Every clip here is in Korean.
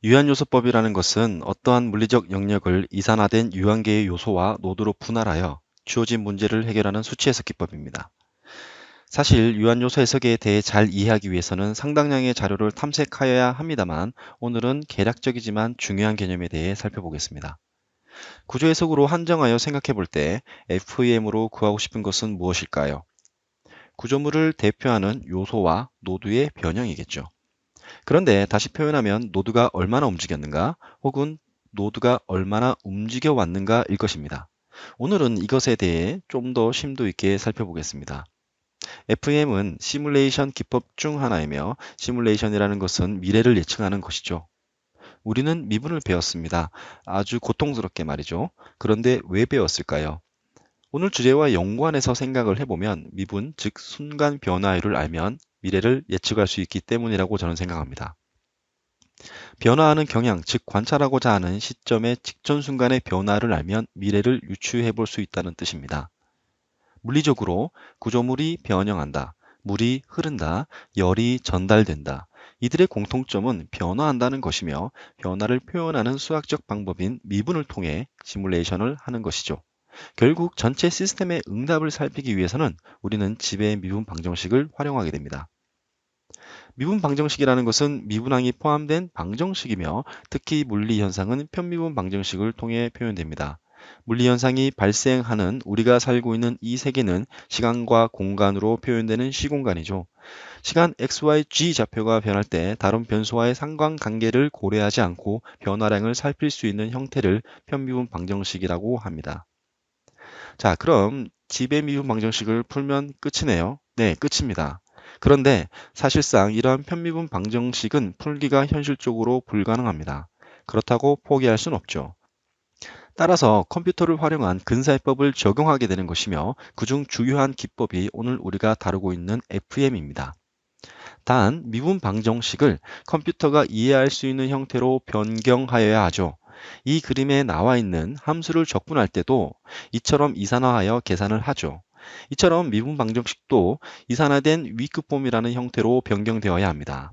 유한요소법이라는 것은 어떠한 물리적 영역을 이산화된 유한계의 요소와 노드로 분할하여 주어진 문제를 해결하는 수치 해석 기법입니다. 사실 유한요소 해석에 대해 잘 이해하기 위해서는 상당량의 자료를 탐색하여야 합니다만 오늘은 개략적이지만 중요한 개념에 대해 살펴보겠습니다. 구조 해석으로 한정하여 생각해 볼 때 FEM으로 구하고 싶은 것은 무엇일까요? 구조물을 대표하는 요소와 노드의 변형이겠죠. 그런데 다시 표현하면 노드가 얼마나 움직였는가 혹은 노드가 얼마나 움직여 왔는가일 것입니다. 오늘은 이것에 대해 좀 더 심도 있게 살펴보겠습니다. FEM은 시뮬레이션 기법 중 하나이며 시뮬레이션이라는 것은 미래를 예측하는 것이죠. 우리는 미분을 배웠습니다. 아주 고통스럽게 말이죠. 그런데 왜 배웠을까요? 오늘 주제와 연관해서 생각을 해보면 미분, 즉 순간 변화율을 알면 미래를 예측할 수 있기 때문이라고 저는 생각합니다. 변화하는 경향, 즉 관찰하고자 하는 시점의 직전 순간의 변화를 알면 미래를 유추해 볼 수 있다는 뜻입니다. 물리적으로 구조물이 변형한다, 물이 흐른다, 열이 전달된다. 이들의 공통점은 변화한다는 것이며 변화를 표현하는 수학적 방법인 미분을 통해 시뮬레이션을 하는 것이죠. 결국 전체 시스템의 응답을 살피기 위해서는 우리는 집의 미분 방정식을 활용하게 됩니다. 미분 방정식이라는 것은 미분항이 포함된 방정식이며 특히 물리 현상은 편미분 방정식을 통해 표현됩니다. 물리 현상이 발생하는 우리가 살고 있는 이 세계는 시간과 공간으로 표현되는 시공간이죠. 시간 x, y, g 좌표가 변할 때 다른 변수와의 상관관계를 고려하지 않고 변화량을 살필 수 있는 형태를 편미분 방정식이라고 합니다. 자, 그럼 집의 미분 방정식을 풀면 끝이네요. 네, 끝입니다. 그런데 사실상 이러한 편미분 방정식은 풀기가 현실적으로 불가능합니다. 그렇다고 포기할 순 없죠. 따라서 컴퓨터를 활용한 근사해법을 적용하게 되는 것이며 그중 주요한 기법이 오늘 우리가 다루고 있는 FEM입니다. 단, 미분 방정식을 컴퓨터가 이해할 수 있는 형태로 변경하여야 하죠. 이 그림에 나와 있는 함수를 적분할 때도 이처럼 이산화하여 계산을 하죠. 이처럼 미분 방정식도 이산화된 위크폼이라는 형태로 변경되어야 합니다.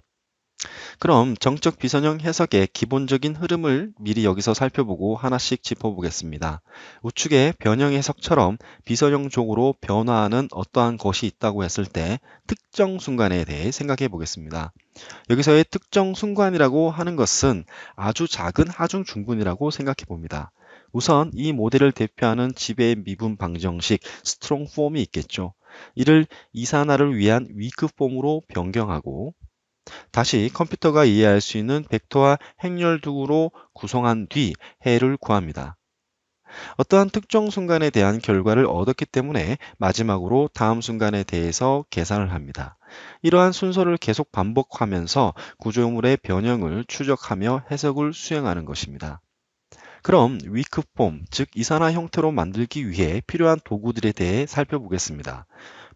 그럼 정적 비선형 해석의 기본적인 흐름을 미리 여기서 살펴보고 하나씩 짚어보겠습니다. 우측의 변형 해석처럼 비선형적으로 변화하는 어떠한 것이 있다고 했을 때 특정 순간에 대해 생각해 보겠습니다. 여기서의 특정 순간이라고 하는 것은 아주 작은 하중 중분이라고 생각해 봅니다. 우선 이 모델을 대표하는 집의 미분 방정식 스트롱 폼이 있겠죠. 이를 이산화를 위한 위크 폼으로 변경하고 다시 컴퓨터가 이해할 수 있는 벡터와 행렬두로 구성한 뒤 해를 구합니다. 어떠한 특정 순간에 대한 결과를 얻었기 때문에 마지막으로 다음 순간에 대해서 계산을 합니다. 이러한 순서를 계속 반복하면서 구조물의 변형을 추적하며 해석을 수행하는 것입니다. 그럼 위크폼, 즉 이산화 형태로 만들기 위해 필요한 도구들에 대해 살펴보겠습니다.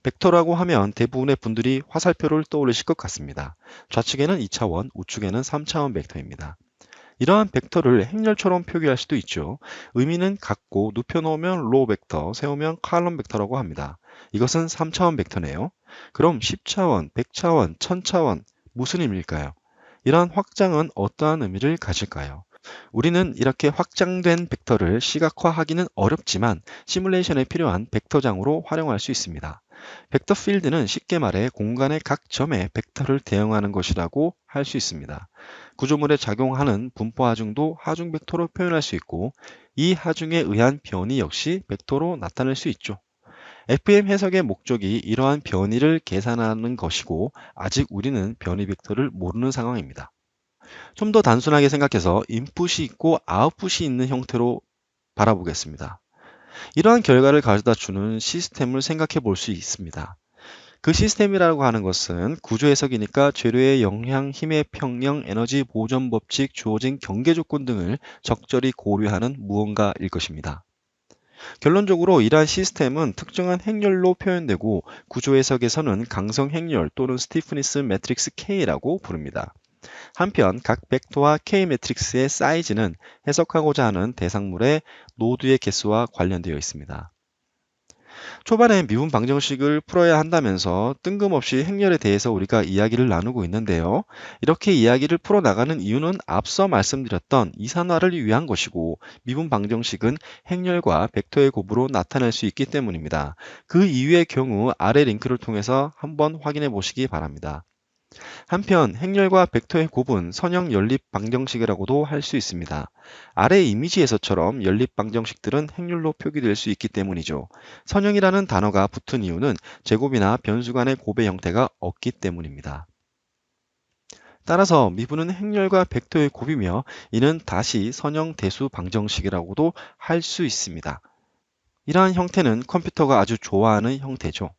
벡터라고 하면 대부분의 분들이 화살표를 떠올리실 것 같습니다. 좌측에는 2차원, 우측에는 3차원 벡터입니다. 이러한 벡터를 행렬처럼 표기할 수도 있죠. 의미는 같고 눕혀놓으면 로 벡터, 세우면 칼럼 벡터라고 합니다. 이것은 3차원 벡터네요. 그럼 10차원, 100차원, 1000차원 무슨 의미일까요? 이러한 확장은 어떠한 의미를 가질까요? 우리는 이렇게 확장된 벡터를 시각화하기는 어렵지만 시뮬레이션에 필요한 벡터장으로 활용할 수 있습니다. 벡터 필드는 쉽게 말해 공간의 각 점에 벡터를 대응하는 것이라고 할 수 있습니다. 구조물에 작용하는 분포 하중도 하중 벡터로 표현할 수 있고 이 하중에 의한 변이 역시 벡터로 나타낼 수 있죠. FEM 해석의 목적이 이러한 변이를 계산하는 것이고 아직 우리는 변이 벡터를 모르는 상황입니다. 좀 더 단순하게 생각해서 인풋이 있고 아웃풋이 있는 형태로 바라보겠습니다. 이러한 결과를 가져다 주는 시스템을 생각해 볼 수 있습니다. 그 시스템이라고 하는 것은 구조 해석이니까 재료의 영향, 힘의 평형, 에너지 보존 법칙, 주어진 경계 조건 등을 적절히 고려하는 무언가일 것입니다. 결론적으로 이러한 시스템은 특정한 행렬로 표현되고 구조 해석에서는 강성 행렬 또는 스티프니스 매트릭스 K라고 부릅니다. 한편 각 벡터와 K 매트릭스의 사이즈는 해석하고자 하는 대상물의 노드의 개수와 관련되어 있습니다. 초반에 미분 방정식을 풀어야 한다면서 뜬금없이 행렬에 대해서 우리가 이야기를 나누고 있는데요. 이렇게 이야기를 풀어나가는 이유는 앞서 말씀드렸던 이산화를 위한 것이고, 미분 방정식은 행렬과 벡터의 곱으로 나타낼 수 있기 때문입니다. 그 이유의 경우 아래 링크를 통해서 한번 확인해 보시기 바랍니다. 한편 행렬과 벡터의 곱은 선형 연립 방정식이라고도 할 수 있습니다. 아래 이미지에서처럼 연립 방정식들은 행렬로 표기될 수 있기 때문이죠. 선형이라는 단어가 붙은 이유는 제곱이나 변수 간의 곱의 형태가 없기 때문입니다. 따라서 미분은 행렬과 벡터의 곱이며, 이는 다시 선형 대수 방정식이라고도 할 수 있습니다. 이러한 형태는 컴퓨터가 아주 좋아하는 형태죠.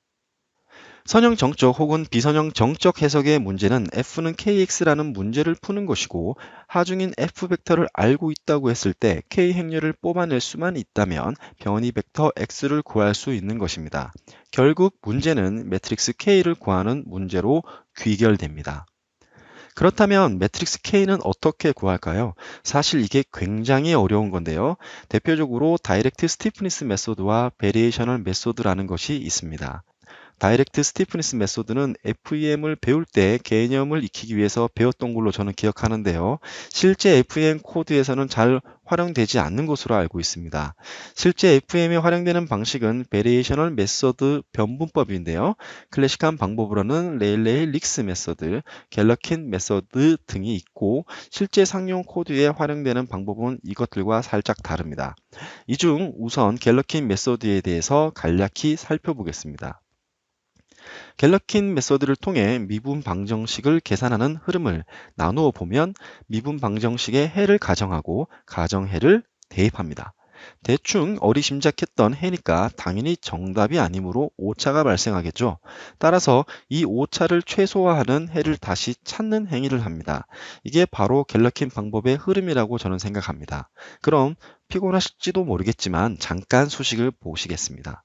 선형 정적 혹은 비선형 정적 해석의 문제는 f는 kx라는 문제를 푸는 것이고, 하중인 f 벡터를 알고 있다고 했을 때 k 행렬을 뽑아낼 수만 있다면 변이 벡터 x를 구할 수 있는 것입니다. 결국 문제는 매트릭스 k를 구하는 문제로 귀결됩니다. 그렇다면 매트릭스 K는 어떻게 구할까요? 사실 이게 굉장히 어려운 건데요. 대표적으로 다이렉트 스티프니스 메소드와 베리에이셔널 메소드라는 것이 있습니다. 다이렉트 스티프니스 메소드는 FEM을 배울 때 개념을 익히기 위해서 배웠던 걸로 저는 기억하는데요. 실제 FEM 코드에서는 잘 활용되지 않는 것으로 알고 있습니다. 실제 FEM에 활용되는 방식은 베리에이셔널 메소드 변분법인데요. 클래식한 방법으로는 레일레이 릭스 메소드, 갤러킨 메소드 등이 있고, 실제 상용 코드에 활용되는 방법은 이것들과 살짝 다릅니다. 이 중 우선 갤러킨 메소드에 대해서 간략히 살펴보겠습니다. 갤러킨 메소드를 통해 미분 방정식을 계산하는 흐름을 나누어 보면, 미분 방정식의 해를 가정하고 가정해를 대입합니다. 대충 어리짐작했던 해니까 당연히 정답이 아니므로 오차가 발생하겠죠. 따라서 이 오차를 최소화하는 해를 다시 찾는 행위를 합니다. 이게 바로 갤러킨 방법의 흐름이라고 저는 생각합니다. 그럼 피곤하실지도 모르겠지만 잠깐 소식을 보시겠습니다.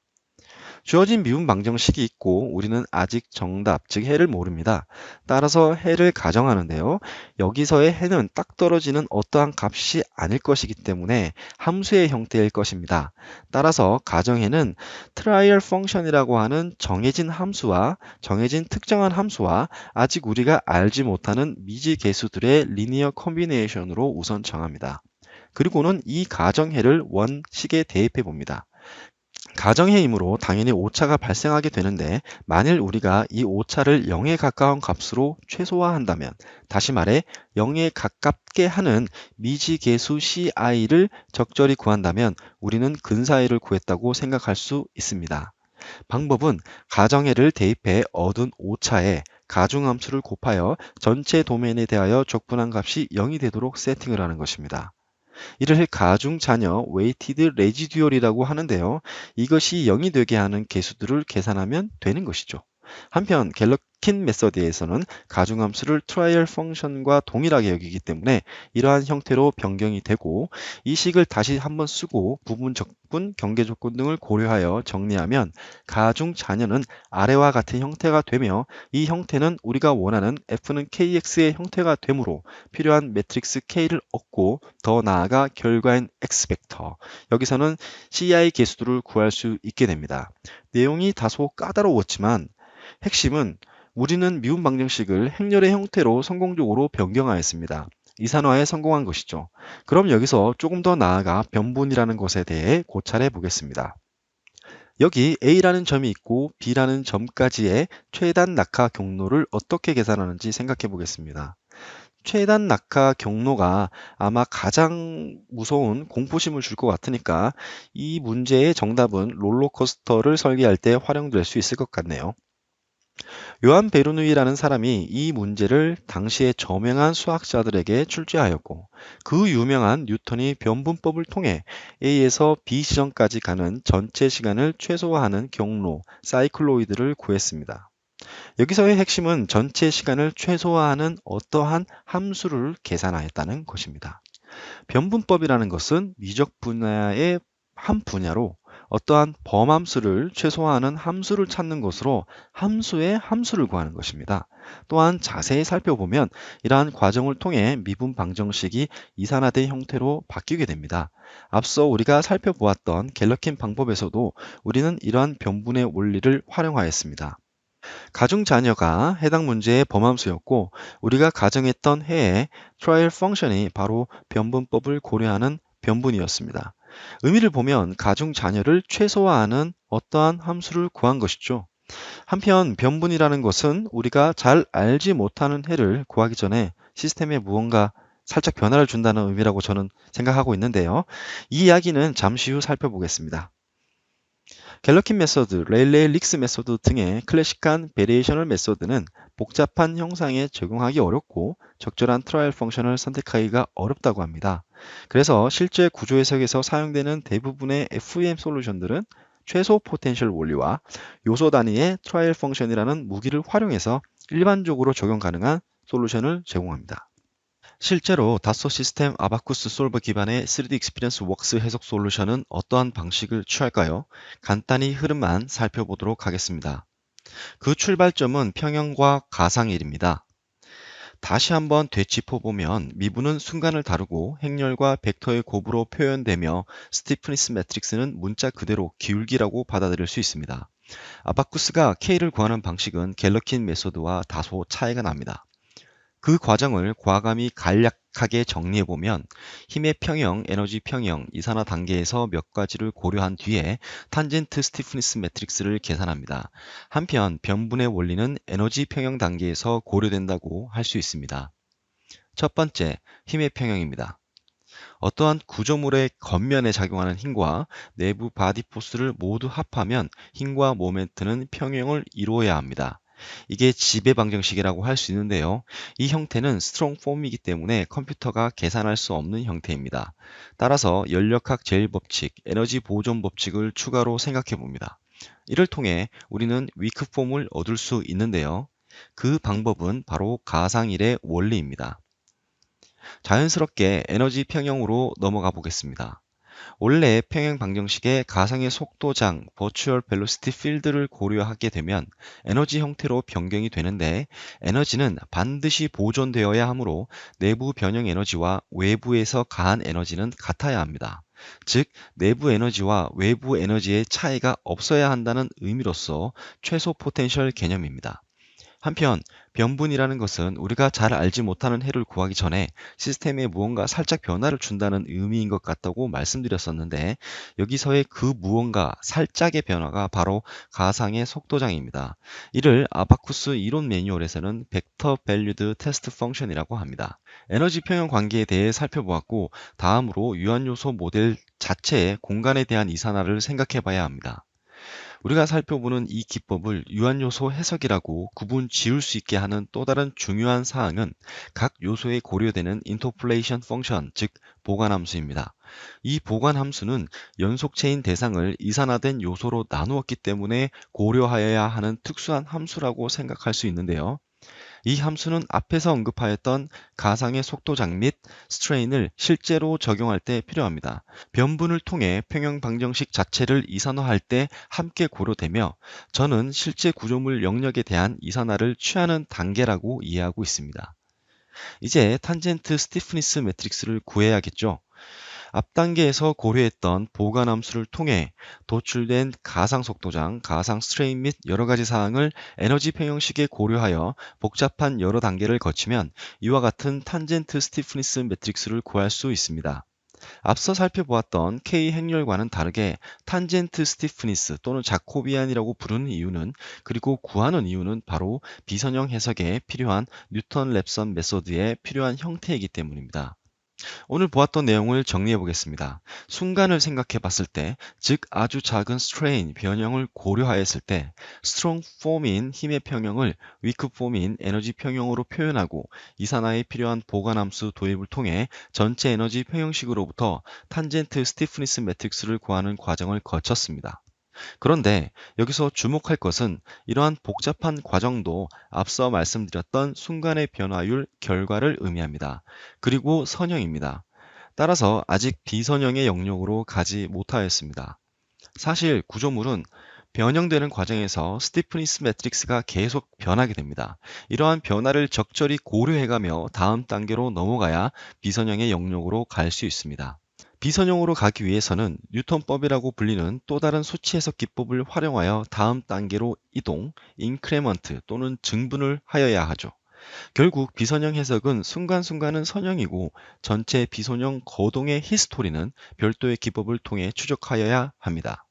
주어진 미분 방정식이 있고 우리는 아직 정답, 즉 해를 모릅니다. 따라서 해를 가정하는데요. 여기서의 해는 딱 떨어지는 어떠한 값이 아닐 것이기 때문에 함수의 형태일 것입니다. 따라서 가정해는 트라이얼 펑션이라고 하는 정해진 함수와 정해진 특정한 함수와 아직 우리가 알지 못하는 미지 계수들의 리니어 콤비네이션으로 우선 정합니다. 그리고는 이 가정해를 원식에 대입해 봅니다. 가정해이므로 당연히 오차가 발생하게 되는데, 만일 우리가 이 오차를 0에 가까운 값으로 최소화한다면, 다시 말해 0에 가깝게 하는 미지계수 ci를 적절히 구한다면 우리는 근사해를 구했다고 생각할 수 있습니다. 방법은 가정해를 대입해 얻은 오차에 가중함수를 곱하여 전체 도메인에 대하여 적분한 값이 0이 되도록 세팅을 하는 것입니다. 이를 가중자녀 weighted residual이라고 하는데요. 이것이 0이 되게 하는 계수들을 계산하면 되는 것이죠. 한편 갤러킨 메서드에서는 가중함수를 트라이얼 펑션과 동일하게 여기기 때문에 이러한 형태로 변경이 되고, 이 식을 다시 한번 쓰고 부분 적분, 경계 조건 등을 고려하여 정리하면 가중 자녀는 아래와 같은 형태가 되며, 이 형태는 우리가 원하는 f는 kx의 형태가 되므로 필요한 매트릭스 k를 얻고, 더 나아가 결과인 x 벡터, 여기서는 ci 계수들을 구할 수 있게 됩니다. 내용이 다소 까다로웠지만 핵심은 우리는 미분 방정식을 행렬의 형태로 성공적으로 변경하였습니다. 이산화에 성공한 것이죠. 그럼 여기서 조금 더 나아가 변분이라는 것에 대해 고찰해 보겠습니다. 여기 A라는 점이 있고 B라는 점까지의 최단 낙하 경로를 어떻게 계산하는지 생각해 보겠습니다. 최단 낙하 경로가 아마 가장 무서운 공포심을 줄 것 같으니까 이 문제의 정답은 롤러코스터를 설계할 때 활용될 수 있을 것 같네요. 요한 베르누이라는 사람이 이 문제를 당시의 저명한 수학자들에게 출제하였고, 그 유명한 뉴턴이 변분법을 통해 A에서 B 지점까지 가는 전체 시간을 최소화하는 경로, 사이클로이드를 구했습니다. 여기서의 핵심은 전체 시간을 최소화하는 어떠한 함수를 계산하였다는 것입니다. 변분법이라는 것은 미적 분야의 한 분야로 어떠한 범함수를 최소화하는 함수를 찾는 것으로 함수의 함수를 구하는 것입니다. 또한 자세히 살펴보면 이러한 과정을 통해 미분 방정식이 이산화된 형태로 바뀌게 됩니다. 앞서 우리가 살펴보았던 갤러킨 방법에서도 우리는 이러한 변분의 원리를 활용하였습니다. 가중 자녀가 해당 문제의 범함수였고 우리가 가정했던 해의 트라이얼 펑션이 바로 변분법을 고려하는 변분이었습니다. 의미를 보면 가중 자녀를 최소화하는 어떠한 함수를 구한 것이죠. 한편 변분이라는 것은 우리가 잘 알지 못하는 해를 구하기 전에 시스템에 무언가 살짝 변화를 준다는 의미라고 저는 생각하고 있는데요. 이 이야기는 잠시 후 살펴보겠습니다. 갤러킨 메소드, 레일레이 릭스 메소드 등의 클래식한 베리에이셔널 메소드는 복잡한 형상에 적용하기 어렵고 적절한 트라이얼 펑션을 선택하기가 어렵다고 합니다. 그래서 실제 구조 해석에서 사용되는 대부분의 FEM 솔루션들은 최소 포텐셜 원리와 요소 단위의 트라이얼 펑션이라는 무기를 활용해서 일반적으로 적용 가능한 솔루션을 제공합니다. 실제로 다소 시스템 아바쿠스 솔버 기반의 3D 익스피리언스 웍스 해석 솔루션은 어떠한 방식을 취할까요? 간단히 흐름만 살펴보도록 하겠습니다. 그 출발점은 평형과 가상일입니다. 다시 한번 되짚어보면 미분은 순간을 다루고 행렬과 벡터의 곱으로 표현되며 스티프니스 매트릭스는 문자 그대로 기울기라고 받아들일 수 있습니다. 아바쿠스가 K를 구하는 방식은 갤러킨 메소드와 다소 차이가 납니다. 그 과정을 과감히 간략하게 정리해보면 힘의 평형, 에너지 평형, 이산화 단계에서 몇 가지를 고려한 뒤에 탄젠트 스티프니스 매트릭스를 계산합니다. 한편 변분의 원리는 에너지 평형 단계에서 고려된다고 할 수 있습니다. 첫 번째, 힘의 평형입니다. 어떠한 구조물의 겉면에 작용하는 힘과 내부 바디 포스를 모두 합하면 힘과 모멘트는 평형을 이루어야 합니다. 이게 지배 방정식이라고 할 수 있는데요. 이 형태는 스트롱 폼이기 때문에 컴퓨터가 계산할 수 없는 형태입니다. 따라서 연력학 제일 법칙, 에너지 보존 법칙을 추가로 생각해 봅니다. 이를 통해 우리는 위크 폼을 얻을 수 있는데요. 그 방법은 바로 가상일의 원리입니다. 자연스럽게 에너지 평형으로 넘어가 보겠습니다. 원래 평행 방정식의 가상의 속도장, 버추얼 벨로시티 필드를 고려하게 되면 에너지 형태로 변경이 되는데 에너지는 반드시 보존되어야 하므로 내부 변형 에너지와 외부에서 가한 에너지는 같아야 합니다. 즉, 내부 에너지와 외부 에너지의 차이가 없어야 한다는 의미로서 최소 포텐셜 개념입니다. 한편 변분이라는 것은 우리가 잘 알지 못하는 해를 구하기 전에 시스템에 무언가 살짝 변화를 준다는 의미인 것 같다고 말씀드렸었는데 여기서의 그 무언가 살짝의 변화가 바로 가상의 속도장입니다. 이를 아바쿠스 이론 매뉴얼에서는 벡터 밸류드 테스트 펑션이라고 합니다. 에너지 평형 관계에 대해 살펴보았고 다음으로 유한요소 모델 자체의 공간에 대한 이산화를 생각해 봐야 합니다. 우리가 살펴보는 이 기법을 유한요소 해석이라고 구분 지을 수 있게 하는 또 다른 중요한 사항은 각 요소에 고려되는 인터폴레이션 펑션, 즉 보관함수입니다. 이 보관함수는 연속체인 대상을 이산화된 요소로 나누었기 때문에 고려하여야 하는 특수한 함수라고 생각할 수 있는데요. 이 함수는 앞에서 언급하였던 가상의 속도장 및 스트레인을 실제로 적용할 때 필요합니다. 변분을 통해 평형 방정식 자체를 이산화할 때 함께 고려되며 저는 실제 구조물 영역에 대한 이산화를 취하는 단계라고 이해하고 있습니다. 이제 탄젠트 스티프니스 매트릭스를 구해야겠죠. 앞 단계에서 고려했던 보관함수를 통해 도출된 가상 속도장, 가상 스트레인 및 여러 가지 사항을 에너지 평형식에 고려하여 복잡한 여러 단계를 거치면 이와 같은 탄젠트 스티프니스 매트릭스를 구할 수 있습니다. 앞서 살펴보았던 K 행렬과는 다르게 탄젠트 스티프니스 또는 자코비안이라고 부르는 이유는 그리고 구하는 이유는 바로 비선형 해석에 필요한 뉴턴 랩선 메소드에 필요한 형태이기 때문입니다. 오늘 보았던 내용을 정리해 보겠습니다. 순간을 생각해 봤을 때, 즉 아주 작은 스트레인, 변형을 고려하였을 때 스트롱 폼인 힘의 평형을 위크 폼인 에너지 평형으로 표현하고 이산화에 필요한 보관함수 도입을 통해 전체 에너지 평형식으로부터 탄젠트 스티프니스 매트릭스를 구하는 과정을 거쳤습니다. 그런데 여기서 주목할 것은 이러한 복잡한 과정도 앞서 말씀드렸던 순간의 변화율 결과를 의미합니다. 그리고 선형입니다. 따라서 아직 비선형의 영역으로 가지 못하였습니다. 사실 구조물은 변형되는 과정에서 스티프니스 매트릭스가 계속 변하게 됩니다. 이러한 변화를 적절히 고려해가며 다음 단계로 넘어가야 비선형의 영역으로 갈 수 있습니다. 비선형으로 가기 위해서는 뉴턴법이라고 불리는 또 다른 수치 해석 기법을 활용하여 다음 단계로 이동, 인크레먼트 또는 증분을 하여야 하죠. 결국 비선형 해석은 순간순간은 선형이고 전체 비선형 거동의 히스토리는 별도의 기법을 통해 추적하여야 합니다.